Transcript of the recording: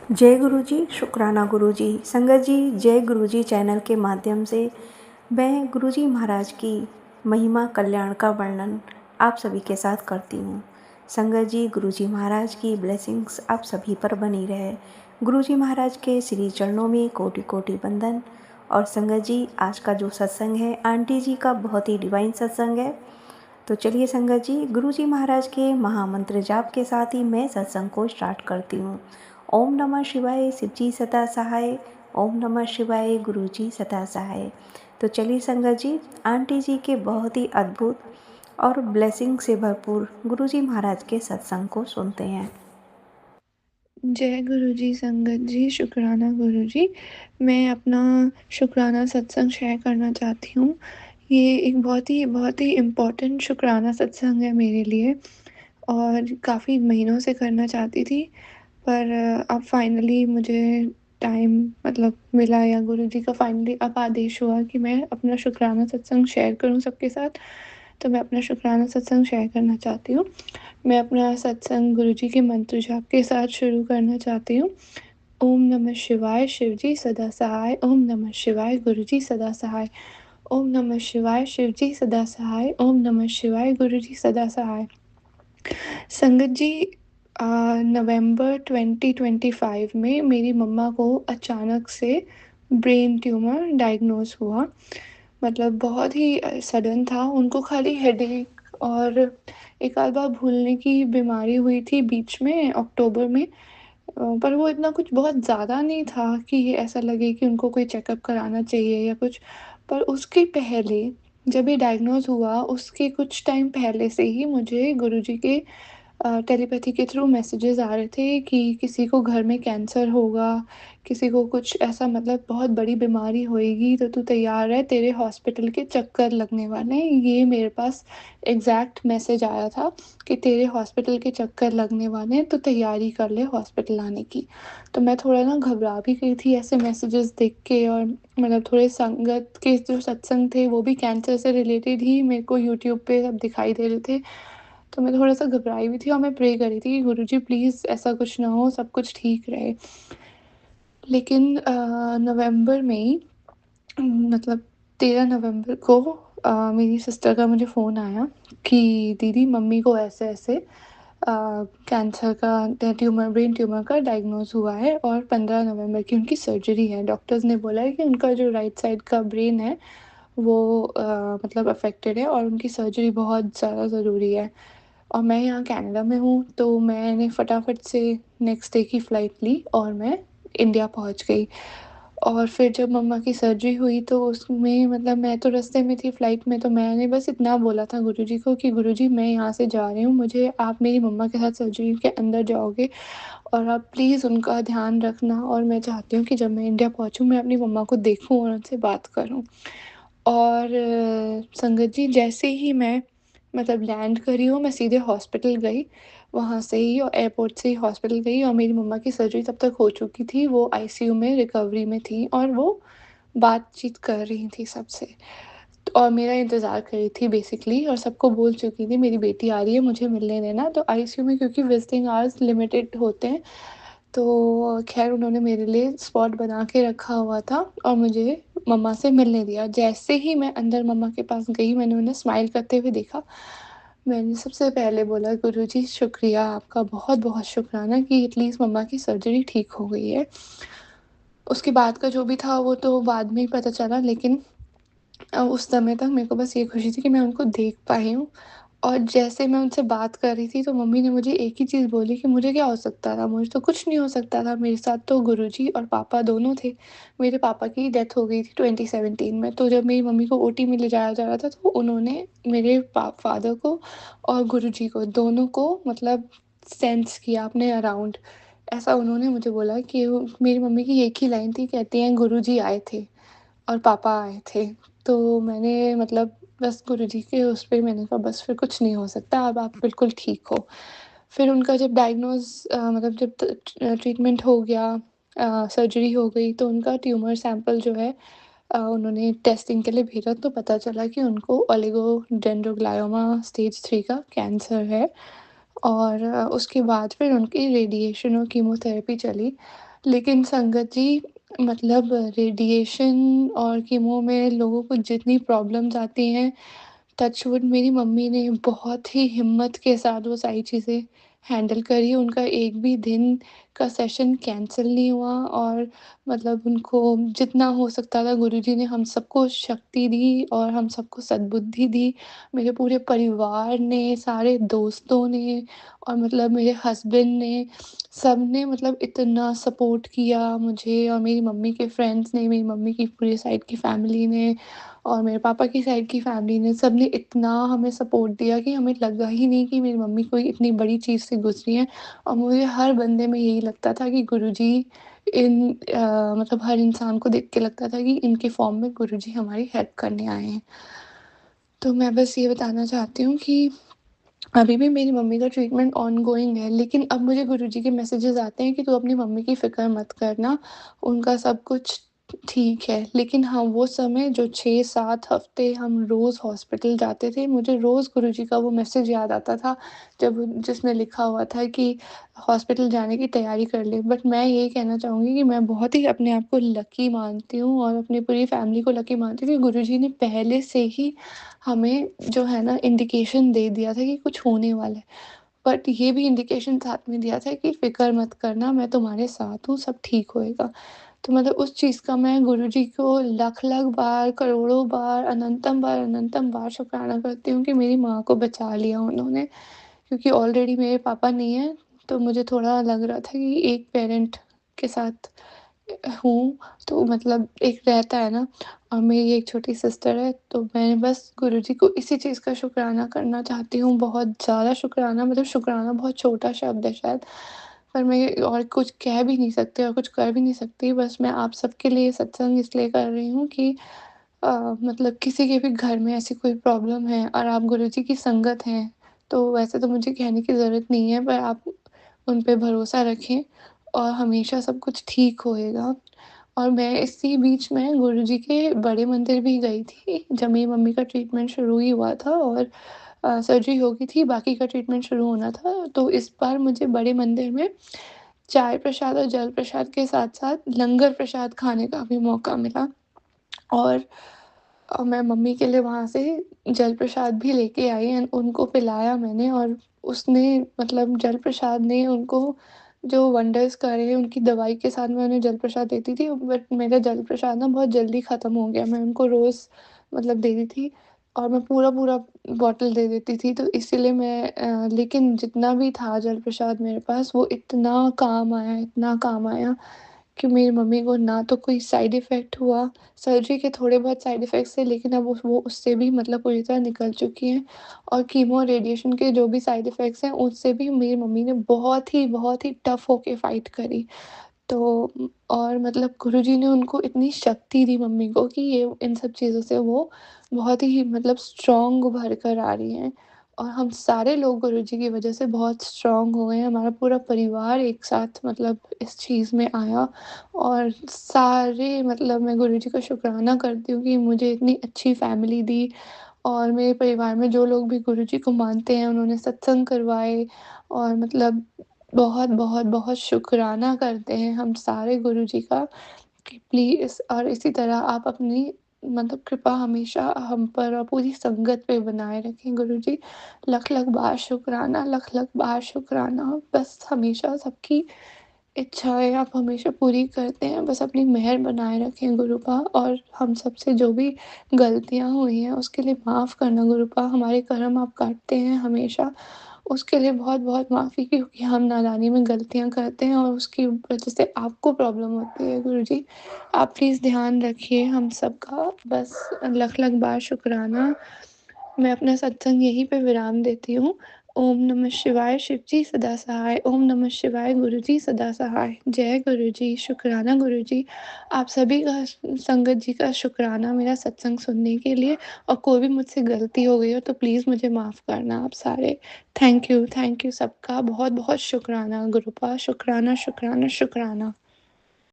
जय गुरुजी, शुक्राना गुरुजी। संगत जी, जय गुरुजी चैनल के माध्यम से मैं गुरुजी महाराज की महिमा कल्याण का वर्णन आप सभी के साथ करती हूँ। संगत जी, गुरुजी महाराज की ब्लेसिंग्स आप सभी पर बनी रहे। गुरुजी महाराज के श्री चरणों में कोटि कोटि वंदन। और संगत जी, आज का जो सत्संग है आंटी जी का बहुत ही डिवाइन सत्संग है। तो चलिए संगत जी, गुरुजी महाराज के महामंत्र जाप के साथ ही मैं सत्संग को स्टार्ट करती हूँ। ओम नमः शिवाय, शिवजी सदा सहाय। ओम नमः शिवाय, गुरुजी सदा सहाय। तो चलिए संगत जी, आंटी जी के बहुत ही अद्भुत और ब्लेसिंग से भरपूर गुरुजी महाराज के सत्संग को सुनते हैं। जय गुरुजी संगत जी, शुक्राना गुरुजी। मैं अपना शुक्राना सत्संग शेयर करना चाहती हूँ। ये एक बहुत ही इम्पोर्टेंट शुक्राना सत्संग है मेरे लिए और काफ़ी महीनों से करना चाहती थी, पर अब फाइनली मुझे टाइम मिला, या गुरुजी का फाइनली अब आदेश हुआ कि मैं अपना शुक्राना सत्संग शेयर करूँ सबके साथ। तो मैं अपना शुक्राना सत्संग शेयर करना चाहती हूँ। मैं अपना सत्संग गुरुजी के मंत्र जाप के साथ शुरू करना चाहती हूँ। ओम नमः शिवाय, शिवजी सदा सहाय। ओम नमः शिवाय, गुरुजी सदा सहाय। ओम नमः शिवाय, शिवजी सदा सहाय। ओम नमः शिवाय, गुरुजी सदा सहाय। संगत जी, नवंबर 2025 में मेरी मम्मा को अचानक से ब्रेन ट्यूमर डायग्नोज हुआ। बहुत ही सडन था। उनको खाली हेडेक और एक आध बार भूलने की बीमारी हुई थी बीच में अक्टूबर में, पर वो इतना कुछ बहुत ज़्यादा नहीं था कि ये ऐसा लगे कि उनको कोई चेकअप कराना चाहिए या कुछ। पर उसके पहले, जब ये डायग्नोज हुआ उसके कुछ टाइम पहले से ही मुझे गुरुजी के टेलीपैथी के थ्रू मैसेजेस आ रहे थे कि किसी को घर में कैंसर होगा, किसी को कुछ ऐसा बहुत बड़ी बीमारी होएगी, तो तू तैयार है, तेरे हॉस्पिटल के चक्कर लगने वाले हैं। ये मेरे पास एग्जैक्ट मैसेज आया था कि तेरे हॉस्पिटल के चक्कर लगने वाले हैं, तो तैयारी कर ले हॉस्पिटल आने की। तो मैं थोड़ा ना घबरा भी गई थी ऐसे मैसेजेस देख के, और थोड़े संगत के जो सत्संग थे वो भी कैंसर से रिलेटेड ही मेरे को यूट्यूब पे सब दिखाई दे रहे थे। तो मैं थोड़ा-सा घबराई भी थी और मैं प्रे कर रही थी कि गुरुजी प्लीज़ ऐसा कुछ ना हो, सब कुछ ठीक रहे। लेकिन नवंबर में ही, मतलब 13 नवंबर को मेरी सिस्टर का मुझे फ़ोन आया कि दीदी मम्मी को ऐसे-ऐसे कैंसर का ब्रेन ट्यूमर का डायग्नोज हुआ है और 15 नवंबर की उनकी सर्जरी है। डॉक्टर्स ने बोला है कि उनका जो राइट साइड का ब्रेन है वो अफेक्टेड है और उनकी सर्जरी बहुत ज़्यादा ज़रूरी है। और मैं यहाँ कनाडा में हूँ, तो मैंने फटाफट से नेक्स्ट डे की फ़्लाइट ली और मैं इंडिया पहुँच गई। और फिर जब मम्मा की सर्जरी हुई तो उसमें मैं तो रास्ते में थी फ़्लाइट में, तो मैंने बस इतना बोला था गुरुजी को कि गुरुजी मैं यहाँ से जा रही हूँ, मुझे आप मेरी मम्मा के साथ सर्जरी के अंदर जाओगे और आप प्लीज़ उनका ध्यान रखना, और मैं चाहती हूँ कि जब मैं इंडिया पहुँचूँ मैं अपनी मम्मा को देखूँ और उनसे बात करूँ। और संगत जी, जैसे ही मैं लैंड करी हूँ, मैं सीधे हॉस्पिटल गई। वहाँ से ही और एयरपोर्ट से ही हॉस्पिटल गई, और मेरी मम्मा की सर्जरी तब तक हो चुकी थी। वो आईसीयू में रिकवरी में थी और वो बातचीत कर रही थी सबसे। और मेरा इंतज़ार कर रही थी बेसिकली, और सबको बोल चुकी थी मेरी बेटी आ रही है, मुझे मिलने देना। तो आईसीयू में क्योंकि विज़िटिंग आवर्स लिमिटेड होते हैं, तो ख़ैर उन्होंने मेरे लिए स्पॉट बना के रखा हुआ था और मुझे मम्मा से मिलने दिया। जैसे ही मैं अंदर मम्मा के पास गई, मैंने उन्हें स्माइल करते हुए देखा। मैंने सबसे पहले बोला, गुरुजी शुक्रिया, आपका बहुत-बहुत शुक्राना कि एटलीस्ट मम्मा की सर्जरी ठीक हो गई है। उसके बाद का जो भी था वो तो बाद में ही पता चला, लेकिन उस समय तक मेरे को बस ये खुशी थी कि मैं उनको देख पाई हूँ। और जैसे मैं उनसे बात कर रही थी तो मम्मी ने मुझे एक ही चीज़ बोली कि मुझे क्या हो सकता था? मुझे तो कुछ नहीं हो सकता था, मेरे साथ तो गुरुजी और पापा दोनों थे। मेरे पापा की डेथ हो गई थी 2017 में, तो जब मेरी मम्मी को ओटी में ले जाया जा रहा था तो उन्होंने मेरे फादर को और गुरुजी को दोनों को सेंस किया अपने अराउंड। ऐसा उन्होंने मुझे बोला कि वो मेरी मम्मी की एक ही लाइन थी, कहती हैं गुरुजी आए थे और पापा आए थे। तो मैंने बस गुरुजी के उस पे मैंने कहा बस फिर कुछ नहीं हो सकता, अब आप बिल्कुल ठीक हो। फिर उनका जब डायग्नोज़ जब ट्रीटमेंट हो गया, सर्जरी हो गई, तो उनका ट्यूमर सैंपल जो है उन्होंने टेस्टिंग के लिए भेजा, तो पता चला कि उनको ओलिगोडेंड्रोग्लायोमा स्टेज 3 का कैंसर है। और उसके बाद फिर उनकी रेडिएशन और कीमोथेरेपी चली। लेकिन संगत जी मतलब रेडिएशन और कीमो में लोगों को जितनी प्रॉब्लम्स आती हैं, टच वुड मेरी मम्मी ने बहुत ही हिम्मत के साथ वो सारी चीज़ें हैंडल करी। उनका एक भी दिन का सेशन कैंसल नहीं हुआ और मतलब उनको जितना हो सकता था गुरुजी ने हम सबको शक्ति दी और हम सबको सद्बुद्धि दी। मेरे पूरे परिवार ने, सारे दोस्तों ने और मतलब मेरे हस्बैंड ने, सबने मतलब इतना सपोर्ट किया मुझे और मेरी मम्मी के फ्रेंड्स ने, मेरी मम्मी की पूरी साइड की फैमिली ने और मेरे पापा की साइड की फैमिली ने, सबने इतना हमें सपोर्ट दिया कि हमें लगा ही नहीं कि मेरी मम्मी कोई इतनी बड़ी चीज़ से गुज़री हैं। और मुझे हर बंदे में यही लगता था कि गुरुजी मतलब हर इंसान को देख के लगता था कि इनके फॉर्म में गुरुजी हमारी हेल्प करने आए हैं। तो मैं बस ये बताना चाहती हूँ कि अभी भी मेरी मम्मी का ट्रीटमेंट ऑनगोइंग है, लेकिन अब मुझे गुरुजी के मैसेजेस आते हैं कि तू अपनी मम्मी की फ़िक्र मत करना, उनका सब कुछ ठीक है। लेकिन हाँ, वो समय जो 6-7 हफ़्ते हम रोज़ हॉस्पिटल जाते थे, मुझे रोज़ गुरुजी का वो मैसेज याद आता था, जब जिसमें लिखा हुआ था कि हॉस्पिटल जाने की तैयारी कर ले। बट मैं यही कहना चाहूँगी कि मैं बहुत ही अपने आप को लकी मानती हूँ और अपनी पूरी फैमिली को लकी मानती हूँ कि गुरुजी ने पहले से ही हमें जो है ना इंडिकेशन दे दिया था कि कुछ होने वाला है। बट ये भी इंडिकेशन साथ में दिया था कि फ़िक्र मत करना, मैं तुम्हारे साथ हूँ, सब ठीक होएगा। तो मतलब उस चीज़ का मैं गुरुजी को लख-लख बार, करोड़ों बार, अनंतम बार शुक्राना करती हूँ कि मेरी माँ को बचा लिया उन्होंने। क्योंकि ऑलरेडी मेरे पापा नहीं हैं, तो मुझे थोड़ा लग रहा था कि एक पेरेंट के साथ हूँ, तो मतलब एक रहता है ना। और मेरी एक छोटी सिस्टर है, तो मैं बस गुरुजी को इसी चीज़ का शुक्राना करना चाहती हूँ, बहुत ज़्यादा शुक्राना। मतलब शुक्राना बहुत छोटा शब्द है शायद, पर मैं और कुछ कह भी नहीं सकती और कुछ कर भी नहीं सकती। बस मैं आप सबके लिए सत्संग इसलिए कर रही हूँ कि मतलब किसी के भी घर में ऐसी कोई प्रॉब्लम है और आप गुरुजी की संगत हैं, तो वैसे तो मुझे कहने की ज़रूरत नहीं है, पर आप उन पे भरोसा रखें और हमेशा सब कुछ ठीक होएगा। और मैं इसी बीच में गुरुजी के बड़े मंदिर भी गई थी, जब मेरी मम्मी का ट्रीटमेंट शुरू ही हुआ था और सर्जरी हो गई थी, बाकी का ट्रीटमेंट शुरू होना था। तो इस बार मुझे बड़े मंदिर में चाय प्रसाद और जल प्रसाद के साथ-साथ लंगर प्रसाद खाने का भी मौका मिला। और मैं मम्मी के लिए वहाँ से जल प्रसाद भी लेके आई एंड उनको पिलाया मैंने। और उसने मतलब जल प्रसाद ने उनको जो वंडर्स करे, उनकी दवाई के साथ मैं उन्हें जल प्रसाद देती थी, बट मेरा जल प्रसाद ना बहुत जल्दी ख़त्म हो गया। मैं उनको रोज़ मतलब देती थी और मैं पूरा-पूरा बॉटल दे देती थी, तो इसीलिए मैं लेकिन जितना भी था जल प्रसाद मेरे पास, वो इतना काम आया, इतना काम आया कि मेरी मम्मी को ना तो कोई साइड इफ़ेक्ट हुआ। सर्जरी के थोड़े बहुत साइड इफ़ेक्ट्स थे, लेकिन अब वो उससे भी मतलब पूरी तरह निकल चुकी हैं। और कीमो और रेडिएशन के जो भी साइड इफ़ेक्ट्स हैं, उससे भी मेरी मम्मी ने बहुत ही टफ़ होके फ़ाइट करी। तो और मतलब गुरुजी ने उनको इतनी शक्ति दी मम्मी को कि ये इन सब चीज़ों से वो बहुत ही मतलब स्ट्रॉन्ग उभर कर आ रही हैं। और हम सारे लोग गुरुजी की वज़ह से बहुत स्ट्रॉन्ग हो गए हैं। हमारा पूरा परिवार एक साथ मतलब इस चीज़ में आया और सारे मतलब मैं गुरुजी का शुक्राना करती हूँ कि मुझे इतनी अच्छी फैमिली दी। और मेरे परिवार में जो लोग भी गुरुजी को मानते हैं, उन्होंने सत्संग करवाए और मतलब बहुत शुकराना करते हैं हम सारे गुरुजी का कि प्लीज़ और इसी तरह आप अपनी मतलब कृपा हमेशा हम पर और पूरी संगत पे बनाए रखें गुरुजी। लख-लख बार शुकराना, लख-लख बार शुकराना। बस हमेशा सबकी इच्छाएँ आप हमेशा पूरी करते हैं, बस अपनी मेहर बनाए रखें गुरुपा। और हम सबसे जो भी गलतियाँ हुई हैं उसके लिए माफ़ करना गुरुपा। हमारे कर्म आप काटते हैं हमेशा, उसके लिए बहुत-बहुत माफ़ी, क्योंकि हम नादानी में गलतियाँ करते हैं और उसकी वजह से आपको प्रॉब्लम होती है गुरुजी। आप प्लीज़ ध्यान रखिए हम सबका। बस लख-लख बार शुकराना। मैं अपना सत्संग यहीं पे विराम देती हूँ। ओम नमः शिवाय, शिव जी सदा सहाय। ओम नमः शिवाय, गुरु जी सदा सहाय। जय गुरु जी, शुकराना गुरु जी। आप सभी का संगत जी का शुकराना मेरा सत्संग सुनने के लिए। और कोई भी मुझसे गलती हो गई हो तो प्लीज़ मुझे माफ़ करना आप सारे। थैंक यू सबका बहुत-बहुत शुकराना गुरुपा। शुकराना, शुकराना, शुकराना।